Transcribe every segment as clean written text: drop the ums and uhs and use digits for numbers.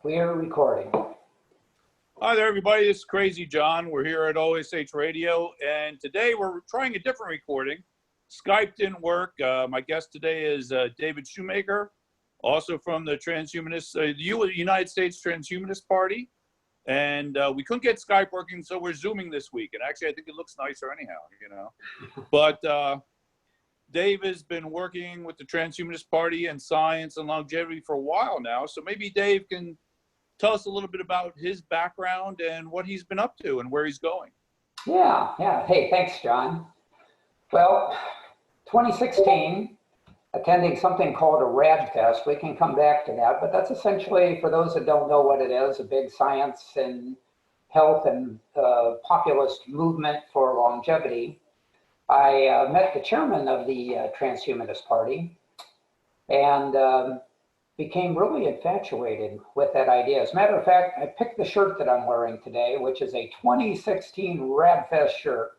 We're recording. Hi there, everybody. This is Crazy John. We're here at OSH Radio, and today we're trying a different recording. Skype didn't work. My guest today is David Shumaker, also from the United States Transhumanist Party. And we couldn't get Skype working, so we're Zooming this week. And actually, I think it looks nicer anyhow, you know. But Dave has been working with the Transhumanist Party and science and longevity for a while now. So maybe Dave can tell us a little bit about his background and what he's been up to and where he's going. Yeah. Hey, thanks, John. Well, 2016, attending something called a Rad Fest. We can come back to that, but that's essentially, for those that don't know what it is, a big science and health and populist movement for longevity. I met the chairman of the Transhumanist Party and became really infatuated with that idea. As a matter of fact, I picked the shirt that I'm wearing today, which is a 2016 Radfest shirt.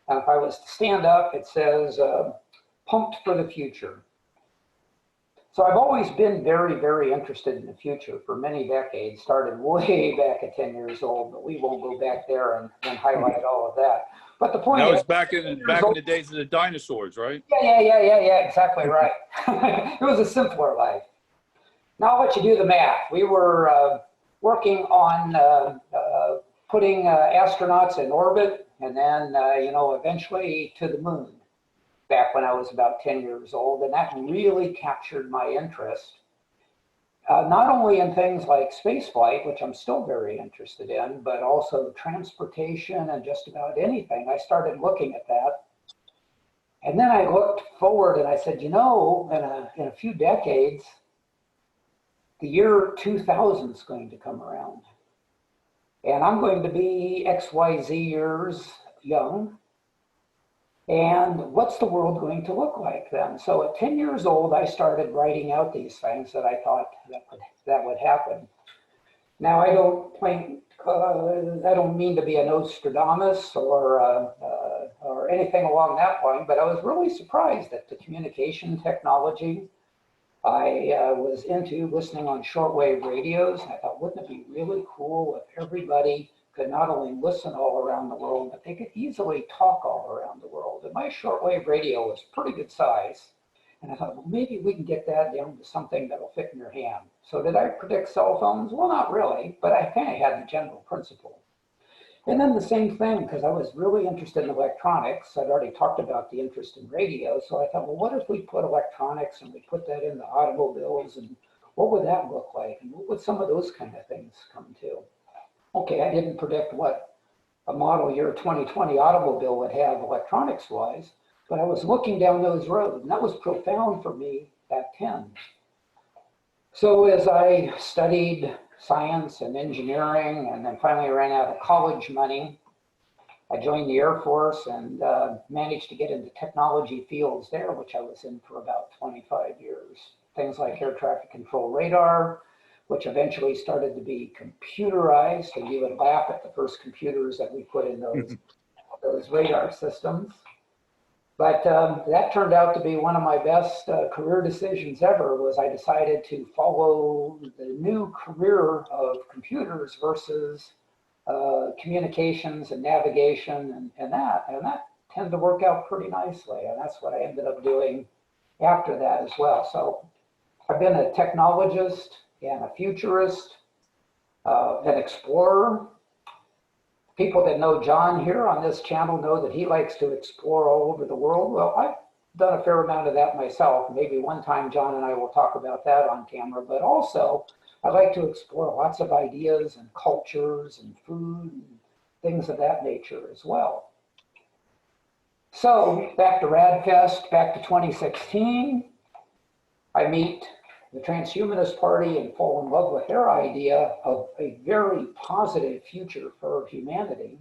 And if I was to stand up, it says, pumped for the future. So I've always been very, very interested in the future for many decades, started way back at 10 years old, but we won't go back there and highlight all of that. But the point That is, was back in the days of the dinosaurs, right? Yeah, exactly right. It was a simpler life. Now I'll let you do the math. We were working on putting astronauts in orbit and then, eventually to the moon back when I was about 10 years old. And that really captured my interest, not only in things like spaceflight, which I'm still very interested in, but also transportation and just about anything. I started looking at that. And then I looked forward and I said, in a few decades, the year 2000 is going to come around. And I'm going to be XYZ years young. And what's the world going to look like then? So at 10 years old, I started writing out these things that I thought that would happen. Now, I don't mean to be a Nostradamus or anything along that line, but I was really surprised at the communication technology. I was into listening on shortwave radios. I thought, wouldn't it be really cool if everybody could not only listen all around the world, but they could easily talk all around the world. And my shortwave radio was pretty good size. And I thought, well, maybe we can get that down to something that'll fit in your hand. So did I predict cell phones? Well, not really, but I kind of had the general principle. And then the same thing, because I was really interested in electronics. I'd already talked about the interest in radio. So I thought, well, what if we put electronics and we put that in the automobiles, and what would that look like? And what would some of those kind of things come to? Okay, I didn't predict what a model year 2020 automobile would have electronics-wise, but I was looking down those roads, and that was profound for me at 10. So as I studied science and engineering, and then finally ran out of college money, I joined the Air Force and managed to get into technology fields there, which I was in for about 25 years. Things like air traffic control radar, which eventually started to be computerized, and you would laugh at the first computers that we put in those radar systems. But that turned out to be one of my best career decisions ever. Was I decided to follow the new career of computers versus communications and navigation and that tended to work out pretty nicely, and that's what I ended up doing after that as well. So I've been a technologist and a futurist, an explorer. People that know John here on this channel know that he likes to explore all over the world. Well, I've done a fair amount of that myself. Maybe one time John and I will talk about that on camera, but also I like to explore lots of ideas and cultures and food and things of that nature as well. So back to Radfest, back to 2016, I meet the Transhumanist Party and fall in love with their idea of a very positive future for humanity.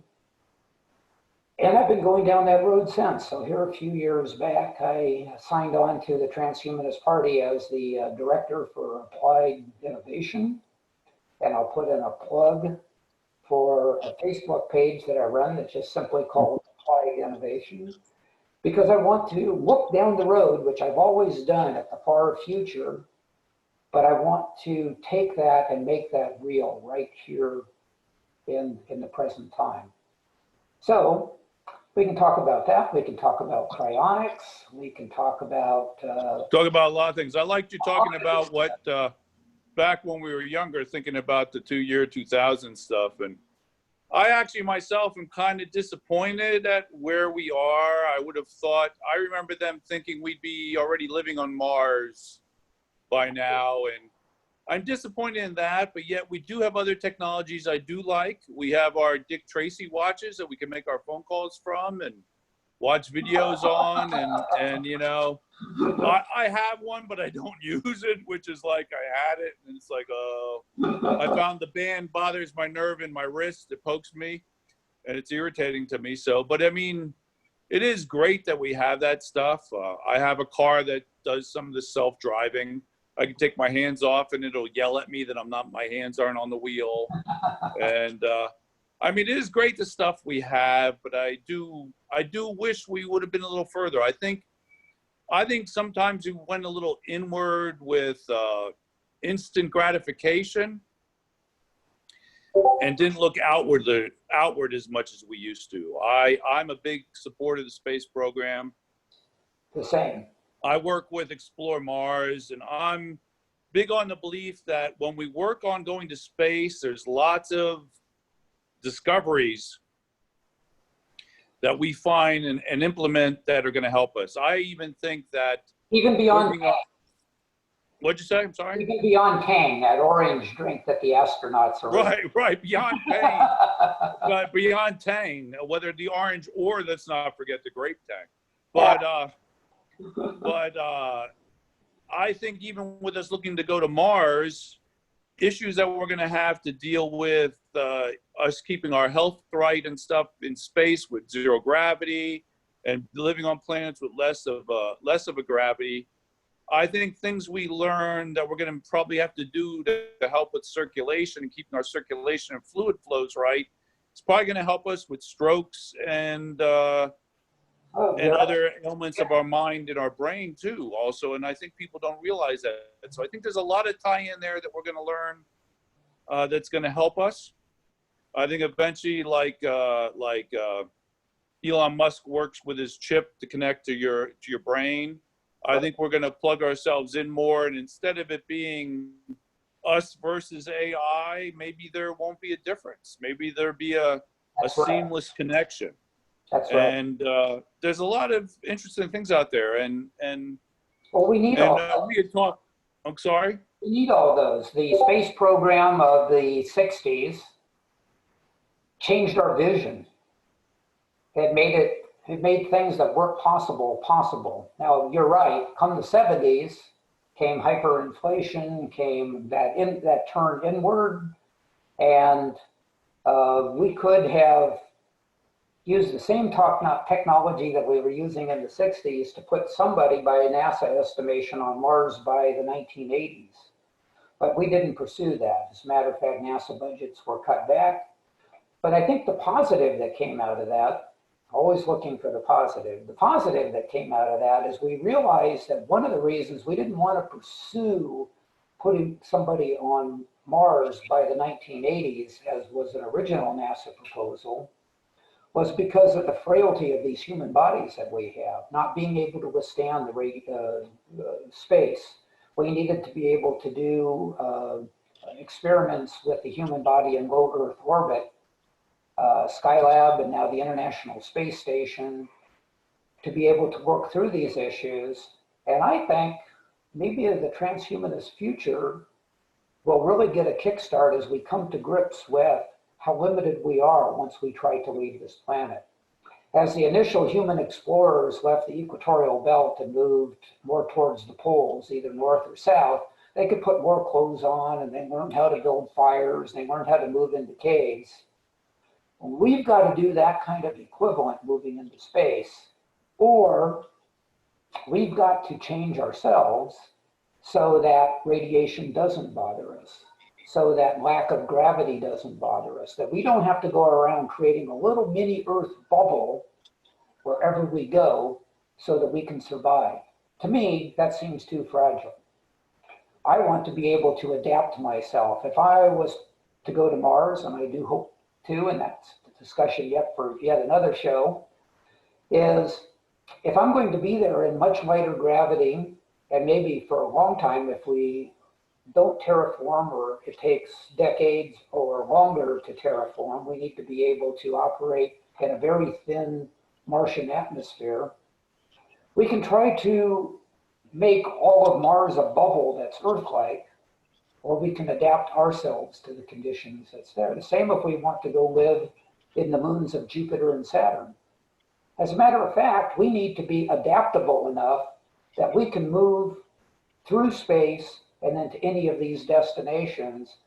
And I've been going down that road since. So here a few years back, I signed on to the Transhumanist Party as the Director for Applied Innovation. And I'll put in a plug for a Facebook page that I run that's just simply called Applied Innovation, because I want to look down the road, which I've always done, at the far future, but I want to take that and make that real right here in the present time. So we can talk about that. We can talk about cryonics. We can talk about Talk about a lot of things. I liked you talking about what back when we were younger, thinking about the year 2000 stuff. And I actually myself am kind of disappointed at where we are. I would have thought, I remember them thinking we'd be already living on Mars by now. And I'm disappointed in that, but yet we do have other technologies I do like. We have our Dick Tracy watches that we can make our phone calls from and watch videos on. And you know, I have one, but I don't use it, which is like I had it. And it's like, oh, I found the band bothers my nerve in my wrist. It pokes me and it's irritating to me. So, but I mean, it is great that we have that stuff. I have a car that does some of the self-driving. I can take my hands off and it'll yell at me that my hands aren't on the wheel. And I mean, it is great the stuff we have, but I do wish we would have been a little further. I think sometimes we went a little inward with instant gratification and didn't look outward as much as we used to. I'm a big supporter of the space program. the same. I work with Explore Mars, and I'm big on the belief that when we work on going to space, there's lots of discoveries that we find and implement that are going to help us. I even think that Even beyond what'd you say? I'm sorry. even beyond Tang, that orange drink that the astronauts are Right, beyond Tang. But beyond Tang, whether the orange or let's not forget the grape Tang. But I think even with us looking to go to Mars, issues that we're going to have to deal with, us keeping our health right and stuff in space with zero gravity and living on planets with less of a gravity. I think things we learned that we're going to probably have to do to help with circulation and keeping our circulation and fluid flows right, it's probably going to help us with strokes and other ailments of our mind and our brain too also. And I think people don't realize that. So I think there's a lot of tie-in there that we're going to learn that's going to help us. I think eventually like Elon Musk works with his chip to connect to your brain. I think we're going to plug ourselves in more, and instead of it being us versus AI, maybe there won't be a difference. Maybe there'll be a seamless connection. That's right. And there's a lot of interesting things out there. And Well, we need all those. we had talked. I'm sorry. We need all those. The space program of the '60s changed our vision. It made things that weren't possible. Now, you're right. Come the '70s, came hyperinflation, came that turned inward, and we could have used the same technology that we were using in the '60s to put somebody, by a NASA estimation, on Mars by the 1980s. But we didn't pursue that. As a matter of fact, NASA budgets were cut back. But I think the positive that came out of that, always looking for the positive that came out of that is we realized that one of the reasons we didn't want to pursue putting somebody on Mars by the 1980s, as was an original NASA proposal, was because of the frailty of these human bodies that we have, not being able to withstand the space. We needed to be able to do experiments with the human body in low Earth orbit, Skylab, and now the International Space Station, to be able to work through these issues. And I think maybe the transhumanist future will really get a kickstart as we come to grips with how limited we are once we try to leave this planet. As the initial human explorers left the equatorial belt and moved more towards the poles, either north or south, they could put more clothes on, and they learned how to build fires, and they learned how to move into caves. We've got to do that kind of equivalent moving into space, or we've got to change ourselves so that radiation doesn't bother us, so that lack of gravity doesn't bother us, that we don't have to go around creating a little mini Earth bubble wherever we go so that we can survive. To me, that seems too fragile. I want to be able to adapt myself. If I was to go to Mars, and I do hope to, and that's the discussion yet for yet another show, is if I'm going to be there in much lighter gravity, and maybe for a long time, if we don't terraform, or it takes decades or longer to terraform, we need to be able to operate in a very thin Martian atmosphere. We can try to make all of Mars a bubble that's Earth-like, or we can adapt ourselves to the conditions that's there. The same if we want to go live in the moons of Jupiter and Saturn. As a matter of fact, we need to be adaptable enough that we can move through space and then to any of these destinations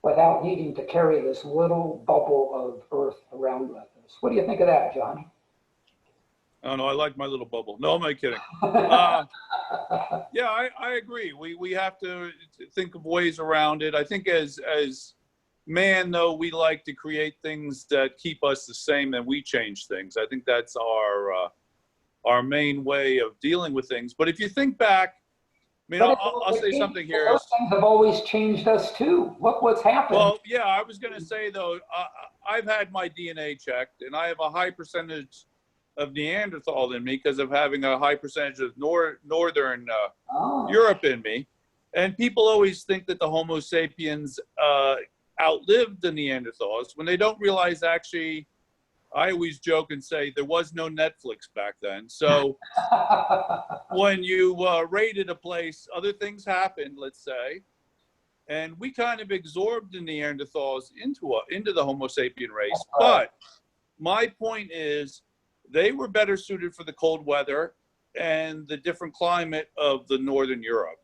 without needing to carry this little bubble of Earth around with us. What do you think of that, Johnny? Oh no, I like my little bubble. No, I'm not kidding. Yeah, I agree. We have to think of ways around it. I think as man, though, we like to create things that keep us the same and we change things. I think that's our main way of dealing with things. But if you think back, I mean, I'll say something here. Those things have always changed us too. Look what's happened. Well, yeah, I was going to say, though, I've had my DNA checked, and I have a high percentage of Neanderthal in me because of having a high percentage of northern Europe in me. And people always think that the Homo sapiens outlived the Neanderthals when they don't realize, actually, I always joke and say there was no Netflix back then. So when you raided a place, other things happened, let's say, and we kind of absorbed the Neanderthals into the Homo sapien race. But my point is, they were better suited for the cold weather and the different climate of the Northern Europe.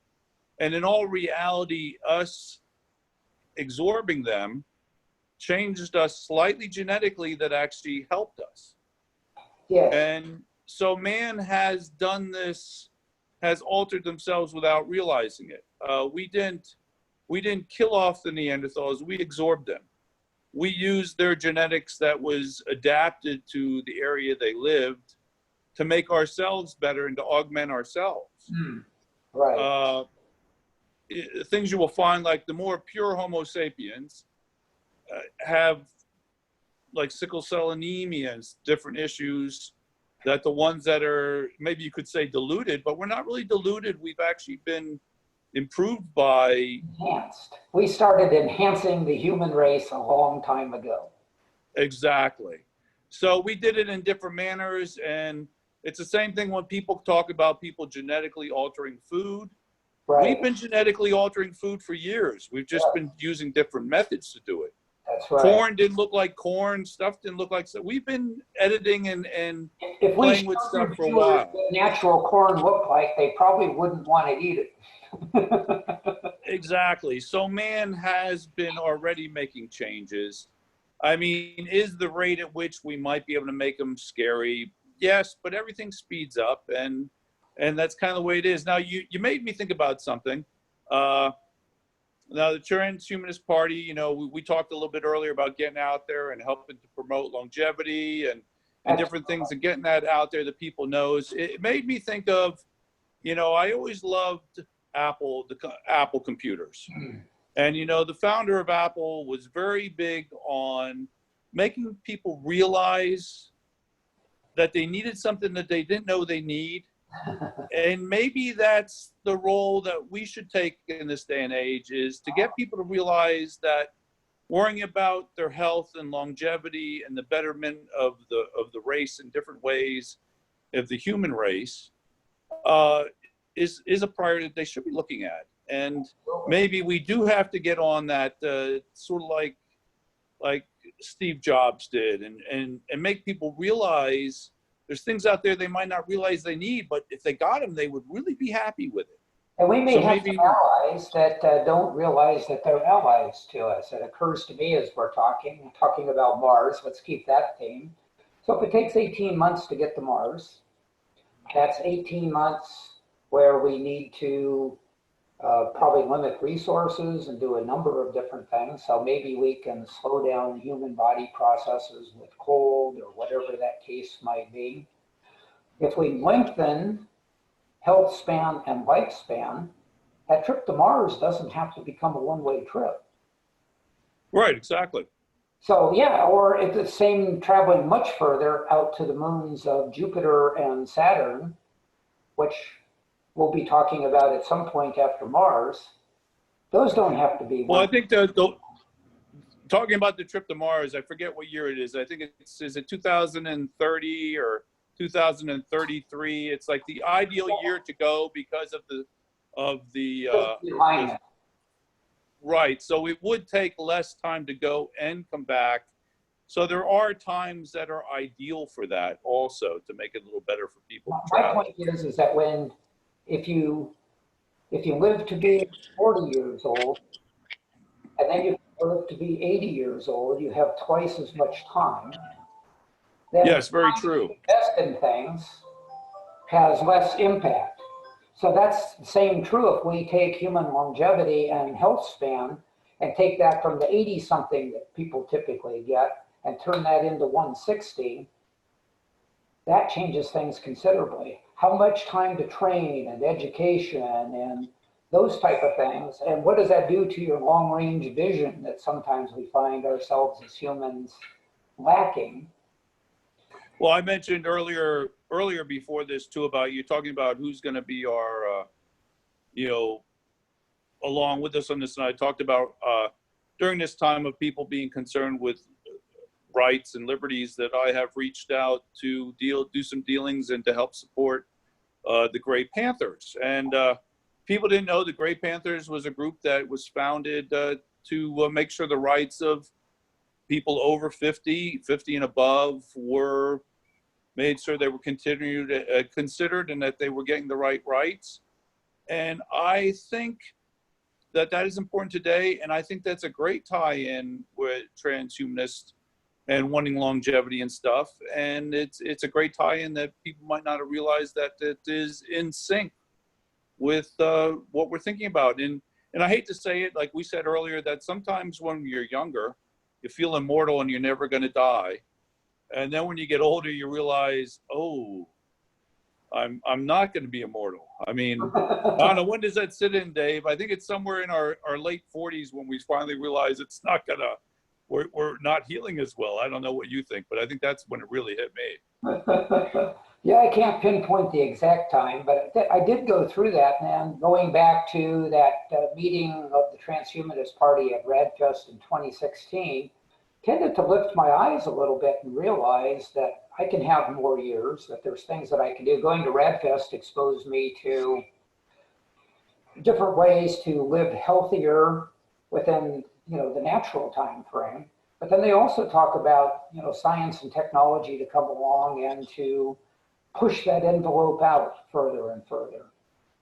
And in all reality, us absorbing them changed us slightly genetically that actually helped us. Yes. And so man has done this, has altered themselves without realizing it. We didn't kill off the Neanderthals, we absorbed them. We used their genetics that was adapted to the area they lived to make ourselves better and to augment ourselves. Right. Things you will find, like the more pure Homo sapiens have like sickle cell anemia and different issues that the ones that are, maybe you could say diluted, but we're not really diluted. We've actually been improved by... Enhanced. We started enhancing the human race a long time ago. Exactly. So we did it in different manners, and it's the same thing when people talk about people genetically altering food. Right. We've been genetically altering food for years. We've just been using different methods to do it. That's right. Corn didn't look like corn. Stuff didn't look like stuff. We've been editing and playing with stuff for a while. What natural corn looked like, they probably wouldn't want to eat it. Exactly. So man has been already making changes. I mean, is the rate at which we might be able to make them scary? Yes, but everything speeds up, and that's kind of the way it is. Now, you made me think about something. Now, the Transhumanist Party, you know, we talked a little bit earlier about getting out there and helping to promote longevity and different things, and getting that out there that people knows. It made me think of, you know, I always loved Apple, the Apple computers. And, you know, the founder of Apple was very big on making people realize that they needed something that they didn't know they need. And maybe that's the role that we should take in this day and age, is to get people to realize that worrying about their health and longevity and the betterment of the race in different ways, of the human race, is a priority that they should be looking at. And maybe we do have to get on that, sort of like Steve Jobs did, and make people realize there's things out there they might not realize they need, but if they got them, they would really be happy with it. And we may have some allies that don't realize that they're allies to us. It occurs to me as we're talking about Mars. Let's keep that theme. So if it takes 18 months to get to Mars, that's 18 months where we need to probably limit resources and do a number of different things. So maybe we can slow down human body processes with cold or whatever that case might be. If we lengthen health span and lifespan, that trip to Mars doesn't have to become a one-way trip. Right, exactly. So yeah, or it's the same traveling much further out to the moons of Jupiter and Saturn, which we'll be talking about at some point after Mars. Those don't have to be Well, I one. think talking about the trip to Mars, I forget what year it is. I think is it 2030 or 2033? It's like the ideal year to go because of Behind it. right. So it would take less time to go and come back. So there are times that are ideal for that also to make it a little better for people to My travel. point is that if you live to be 40 years old, and then you live to be 80 years old, you have twice as much time. Then Yes, very true. invest in things has less impact. So that's the same true if we take human longevity and health span and take that from the 80 something that people typically get and turn that into 160, that changes things considerably. How much time to train and education and those type of things, and what does that do to your long range vision that sometimes we find ourselves as humans lacking? Well, I mentioned earlier before this too about you talking about who's going to be our, you know, along with us on this. And I talked about during this time of people being concerned with rights and liberties that I have reached out to do some dealings and to help support the Gray Panthers. And people didn't know the Gray Panthers was a group that was founded to make sure the rights of people over 50 and above were made sure they were considered and that they were getting the right rights. And I think that is important today. And I think that's a great tie-in with transhumanists and wanting longevity and stuff. And it's a great tie-in that people might not have realized that it is in sync with what we're thinking about. And I hate to say it, like we said earlier, that sometimes when you're younger, you feel immortal and you're never going to die. And then when you get older, you realize, oh, I'm not going to be immortal. I mean, I don't know, when does that sit in, Dave? I think it's somewhere in our late 40s when we finally realize it's not going to, we're not healing as well. I don't know what you think, but I think that's when it really hit me. Yeah, I can't pinpoint the exact time, but I did go through that. And going back to that meeting of the Transhumanist Party at RadFest in 2016, tended to lift my eyes a little bit and realize that I can have more years, that there's things that I can do. Going to RadFest exposed me to different ways to live healthier within, the natural time frame. But then they also talk about, science and technology to come along and to push that envelope out further and further.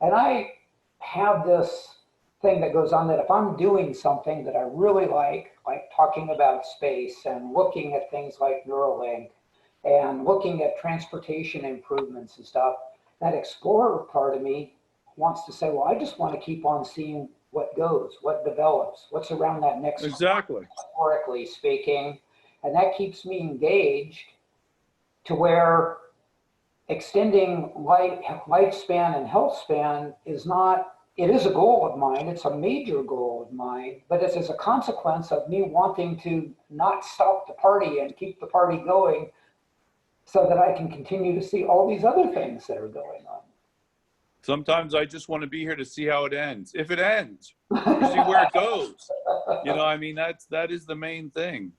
And I have this thing that goes on that if I'm doing something that I really like talking about space and looking at things like Neuralink and looking at transportation improvements and stuff, that explorer part of me wants to say, well, I just want to keep on seeing what goes, what develops, what's around that next Exactly. metaphorically speaking. And that keeps me engaged to where extending lifespan and health span is not, it is a goal of mine, it's a major goal of mine, but it's as a consequence of me wanting to not stop the party and keep the party going so that I can continue to see all these other things that are going on. Sometimes I just want to be here to see how it ends. If it ends, or see where it goes. I mean, that is the main thing.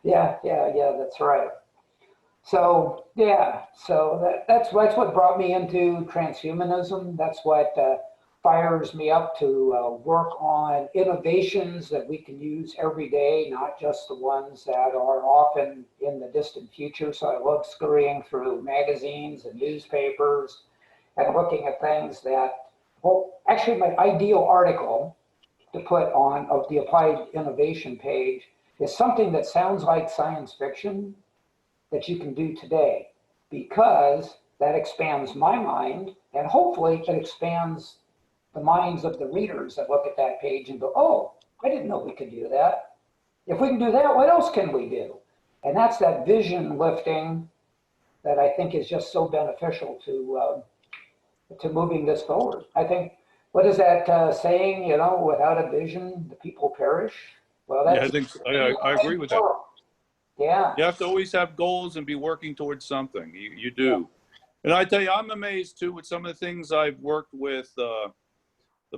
Yeah, that's right. So yeah, so that's what brought me into transhumanism. That's what fires me up to work on innovations that we can use every day, not just the ones that are often in the distant future. So I love scurrying through magazines and newspapers and looking at things that, well, actually my ideal article to put on of the applied innovation page is something that sounds like science fiction that you can do today, because that expands my mind and hopefully it expands the minds of the readers that look at that page and go, oh, I didn't know we could do that. If we can do that, what else can we do? And that's that vision lifting that I think is just so beneficial to moving this forward. I think what is that saying? You know, without a vision, the people perish. Well, Yeah, I that's think I agree with that. yeah. You have to always have goals and be working towards something. You do. And I tell you, I'm amazed too with some of the things I've worked with the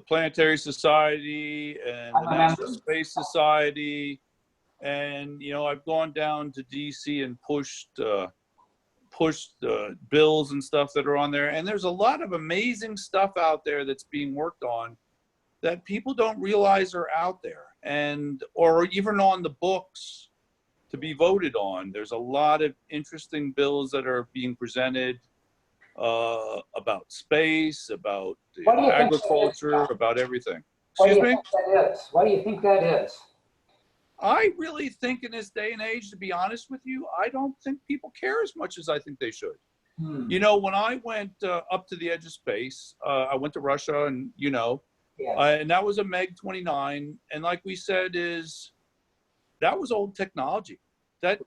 Planetary Society and the I'm a National member. Space Society. And, you know, I've gone down to DC and pushed bills and stuff that are on there. And there's a lot of amazing stuff out there that's being worked on that people don't realize are out there, and or even on the books to be voted on. There's a lot of interesting bills that are being presented about space, about What do you think that is, agriculture, John? about everything. What do Excuse you me? think that is? What do you think that is? I really think in this day and age, to be honest with you, I don't think people care as much as I think they should. Hmm. You know, when I went up to the edge of space, I went to Russia, and you know, Yes. and that was a Meg 29, and like we said, that was old technology. That's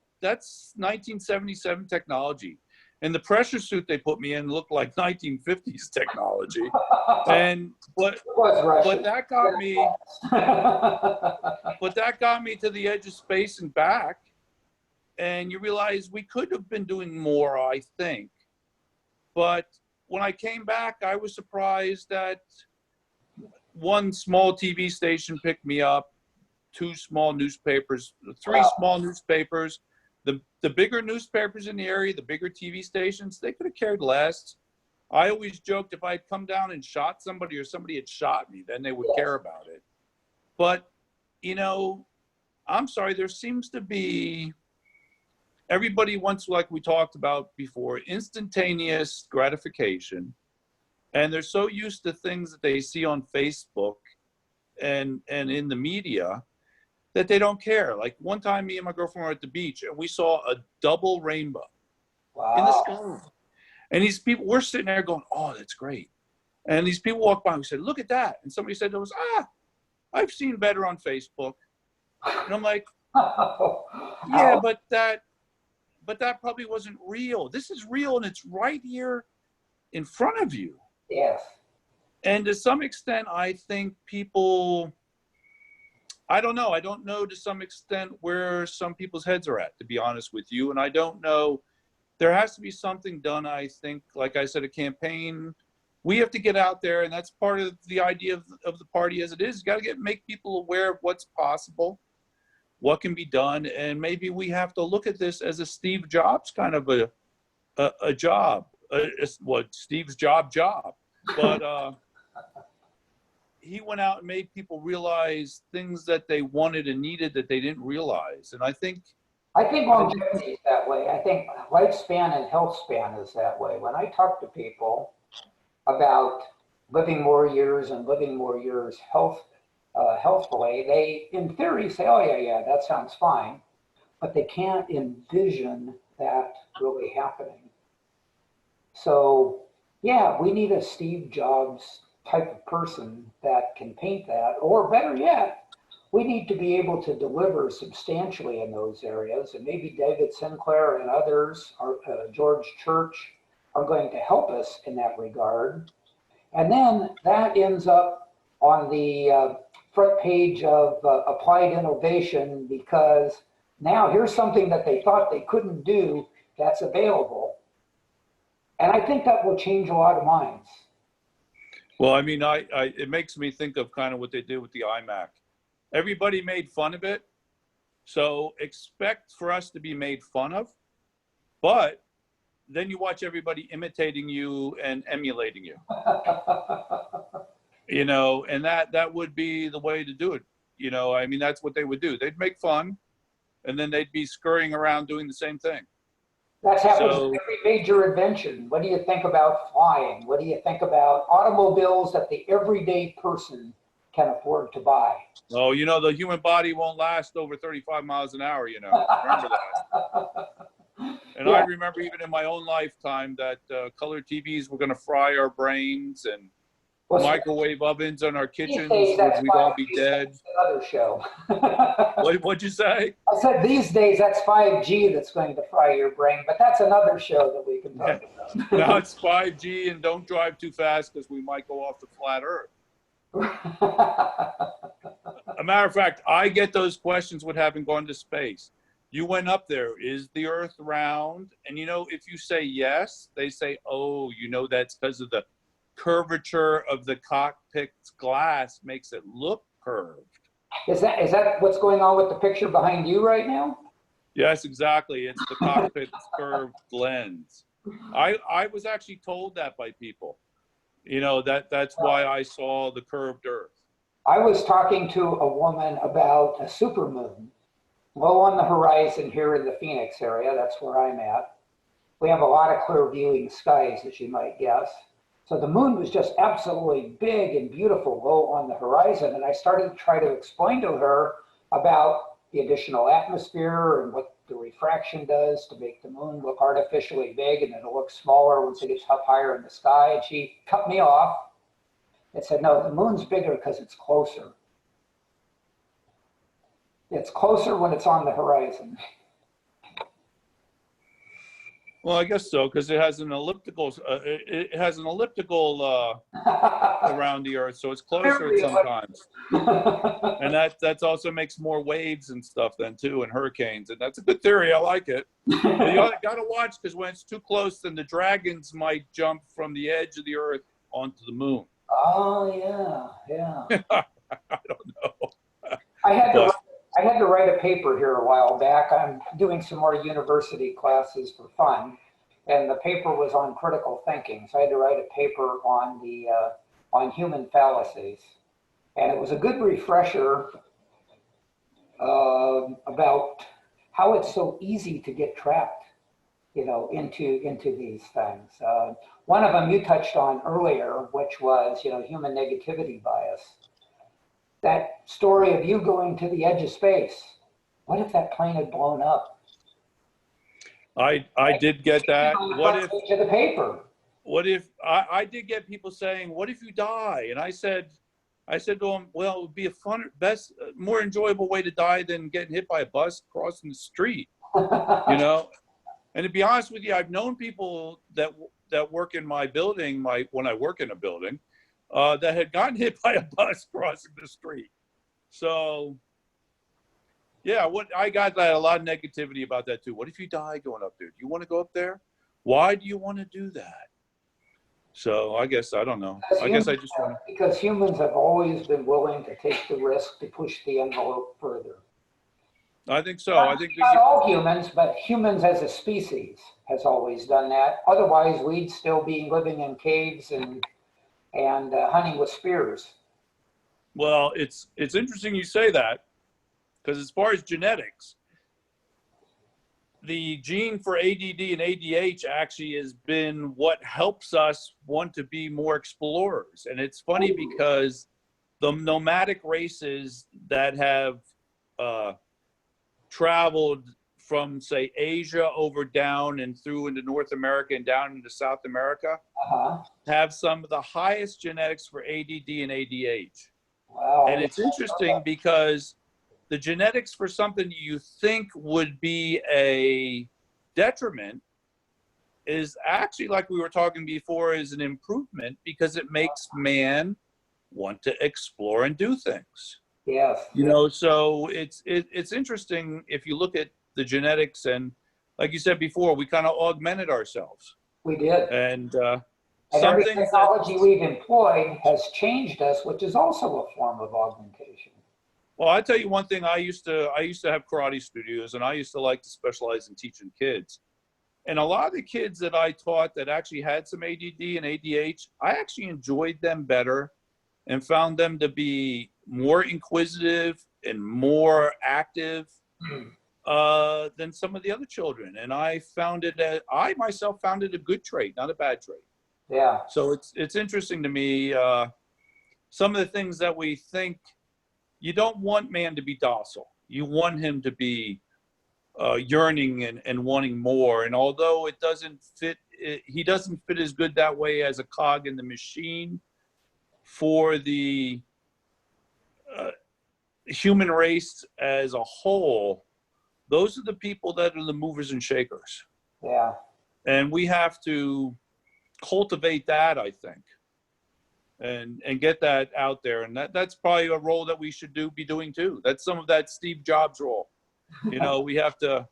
1977 technology, and the pressure suit they put me in looked like 1950s technology, and It was Russian. but that got me. But that got me to the edge of space and back. And you realize we could have been doing more, I think. But when I came back, I was surprised that one small TV station picked me up, two small newspapers, three small newspapers. The bigger newspapers in the area, the bigger TV stations, they could have cared less. I always joked if I had come down and shot somebody or somebody had shot me, then they would care about it. But you know, I'm sorry, there seems to be, everybody wants, like we talked about before, instantaneous gratification. And they're so used to things that they see on Facebook and in the media that they don't care. Like one time, me and my girlfriend were at the beach and we saw a double rainbow in the Wow. sky. And these people, we're sitting there going, oh, that's great. And these people walked by and we said, look at that. And somebody said to us, I've seen better on Facebook. And I'm like, yeah, but that probably wasn't real. This is real, and it's right here in front of you. Yes. And to some extent, I think people, I don't know to some extent where some people's heads are at, to be honest with you. And I don't know, there has to be something done, I think, like I said, a campaign. We have to get out there, and that's part of the idea of the party as it is. You got to make people aware of what's possible, what can be done, and maybe we have to look at this as a Steve Jobs kind of a job. What Steve's job, but he went out and made people realize things that they wanted and needed that they didn't realize. And I think longevity is that way. I think lifespan and health span is that way. When I talk to people about living more years and living more years healthfully, they in theory say, oh yeah, that sounds fine, but they can't envision that really happening. So yeah, we need a Steve Jobs type of person that can paint that, or better yet, we need to be able to deliver substantially in those areas, and maybe David Sinclair and others, or George Church, are going to help us in that regard. And then that ends up on the front page of Applied Innovation, because now here's something that they thought they couldn't do that's available. And I think that will change a lot of minds. well, I mean, it makes me think of kind of what they did with the iMac. Everybody made fun of it, so expect for us to be made fun of, but then you watch everybody imitating you and emulating you. You know, and that would be the way to do it. You know, I mean, that's what they would do. They'd make fun, and then they'd be scurrying around doing the same thing. That's happened with every major invention. What do you think about flying? What do you think about automobiles that the everyday person can afford to buy? Oh, you know, the human body won't last over 35 miles an hour, you know. Remember that. And yeah. I remember even in my own lifetime that color TVs were going to fry our brains, and microwave ovens in our kitchens, we'd all be dead. That's another show. What'd you say? I said these days that's 5G that's going to fry your brain, but that's another show that we can talk about. Now it's 5G, and don't drive too fast because we might go off the flat earth. A matter of fact, I get those questions with having gone to space. You went up there. Is the Earth round? And you know, if you say yes, they say, oh, you know, that's because of the curvature of the cockpit's glass makes it look curved. Is that what's going on with the picture behind you right now? Yes, exactly. It's the cockpit's curved lens. I was actually told that by people. You know, that's why I saw the curved Earth. I was talking to a woman about a supermoon low on the horizon here in the Phoenix area. That's where I'm at. We have a lot of clear viewing skies, as you might guess. So the moon was just absolutely big and beautiful low on the horizon. And I started to try to explain to her about the additional atmosphere and what the refraction does to make the moon look artificially big, and it'll look smaller once it gets up higher in the sky. And she cut me off and said, no, the moon's bigger because it's closer. It's closer when it's on the horizon. Well, I guess so, because it has an elliptical. It has an elliptical around the Earth, so it's closer sometimes. And that also makes more waves and stuff then too, and hurricanes. And that's a good theory. I like it. But you got to watch, because when it's too close, then the dragons might jump from the edge of the Earth onto the moon. Oh yeah. I don't know. I had to write a paper here a while back. I'm doing some more university classes for fun, and the paper was on critical thinking. So I had to write a paper on on human fallacies, and it was a good refresher about how it's so easy to get trapped, you know, into these things. One of them you touched on earlier, which was, you know, human negativity bias. That story of you going to the edge of space. What if that plane had blown up? I did get that. What if to the paper? What if I did get people saying, "What if you die?" And I said to them, "Well, it would be a more enjoyable way to die than getting hit by a bus crossing the street." You know. And to be honest with you, I've known people that work in my building, when I work in a building, that had gotten hit by a bus crossing the street. So, yeah, I got a lot of negativity about that too. What if you die going up there? Do you want to go up there? Why do you want to do that? So I guess I don't know. I guess I just want to. Because humans have always been willing to take the risk to push the envelope further. I think so. I think not all humans, but humans as a species has always done that. Otherwise, we'd still be living in caves and hunting with spears. Well, it's interesting you say that, because as far as genetics, the gene for ADD and ADH actually has been what helps us want to be more explorers. And it's funny because the nomadic races that have traveled from, say, Asia over down and through into North America and down into South America have some of the highest genetics for ADD and ADH. Wow. And it's interesting because the genetics for something you think would be a detriment is actually, like we were talking before, is an improvement, because it makes man want to explore and do things. Yes. You know, so it's interesting if you look at the genetics, and like you said before, we kind of augmented ourselves. We did. And every technology we've employed has changed us, which is also a form of augmentation. Well, I tell you one thing. I used to have karate studios, and I used to like to specialize in teaching kids. And a lot of the kids that I taught that actually had some ADD and ADH, I actually enjoyed them better and found them to be more inquisitive and more active than some of the other children. And I myself found it a good trait, not a bad trait. Yeah. So it's interesting to me, some of the things that we think. You don't want man to be docile. You want him to be yearning and wanting more. And although it doesn't fit, he doesn't fit as good that way as a cog in the machine for the human race as a whole. Those are the people that are the movers and shakers. Yeah. And we have to cultivate that, I think. and get that out there. And that's probably a role that we should be doing too. That's some of that Steve Jobs role. We have to,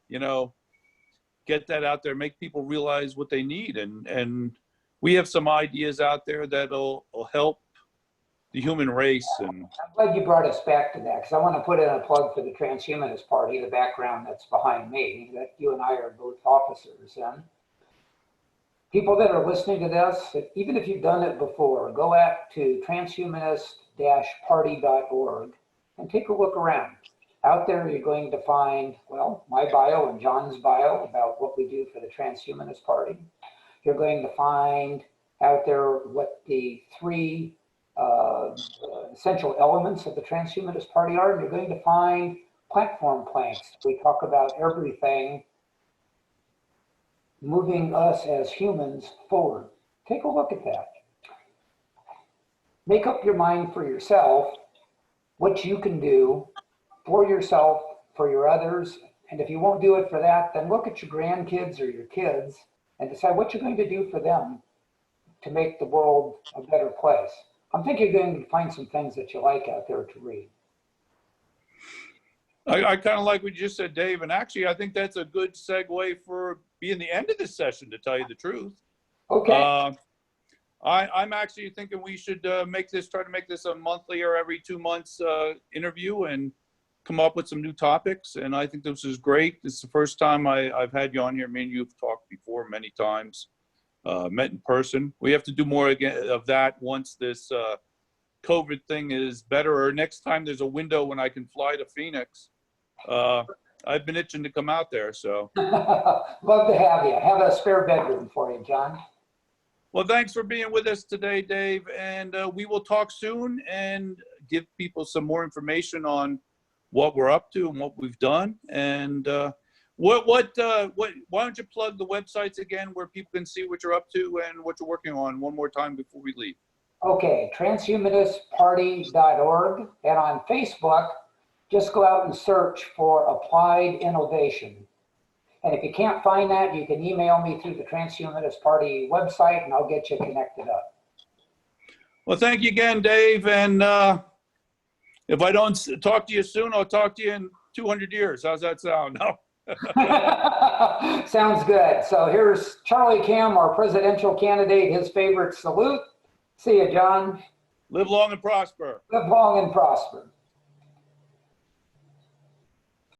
get that out there, make people realize what they need. And we have some ideas out there that'll help the human race. And I'm glad you brought us back to that, because I want to put in a plug for the Transhumanist Party, the background that's behind me, that you and I are both officers in. People that are listening to this, even if you've done it before, go out to transhumanist-party.org and take a look around. Out there, you're going to find, well, my bio and John's bio about what we do for the Transhumanist Party. You're going to find out there what the three essential elements of the Transhumanist Party are, and you're going to find platform planks. We talk about everything moving us as humans forward. Take a look at that. Make up your mind for yourself what you can do for yourself, for your others, and if you won't do it for that, then look at your grandkids or your kids and decide what you're going to do for them to make the world a better place. I'm thinking you're going to find some things that you like out there to read. I kind of like what you just said, Dave, and actually I think that's a good segue for being the end of this session, to tell you the truth. Okay. I'm actually thinking we should try to make this a monthly or every 2 months interview and come up with some new topics. And I think this is great. This is the first time I've had you on here. Me and you've talked before many times, met in person. We have to do more again of that once this COVID thing is better, or next time there's a window when I can fly to Phoenix. I've been itching to come out there, so. Love to have you. Have a spare bedroom for you, John. Well, thanks for being with us today, Dave, and we will talk soon and give people some more information on what we're up to and what we've done. And why don't you plug the websites again where people can see what you're up to and what you're working on one more time before we leave? Okay, transhumanistparty.org, and on Facebook, just go out and search for Applied Innovation. And if you can't find that, you can email me through the Transhumanist Party website and I'll get you connected up. Well, thank you again, Dave. And if I don't talk to you soon, I'll talk to you in 200 years. How's that sound? No. Sounds good. So here's Charlie Kim, our presidential candidate, his favorite salute. See you, John. Live long and prosper. Live long and prosper.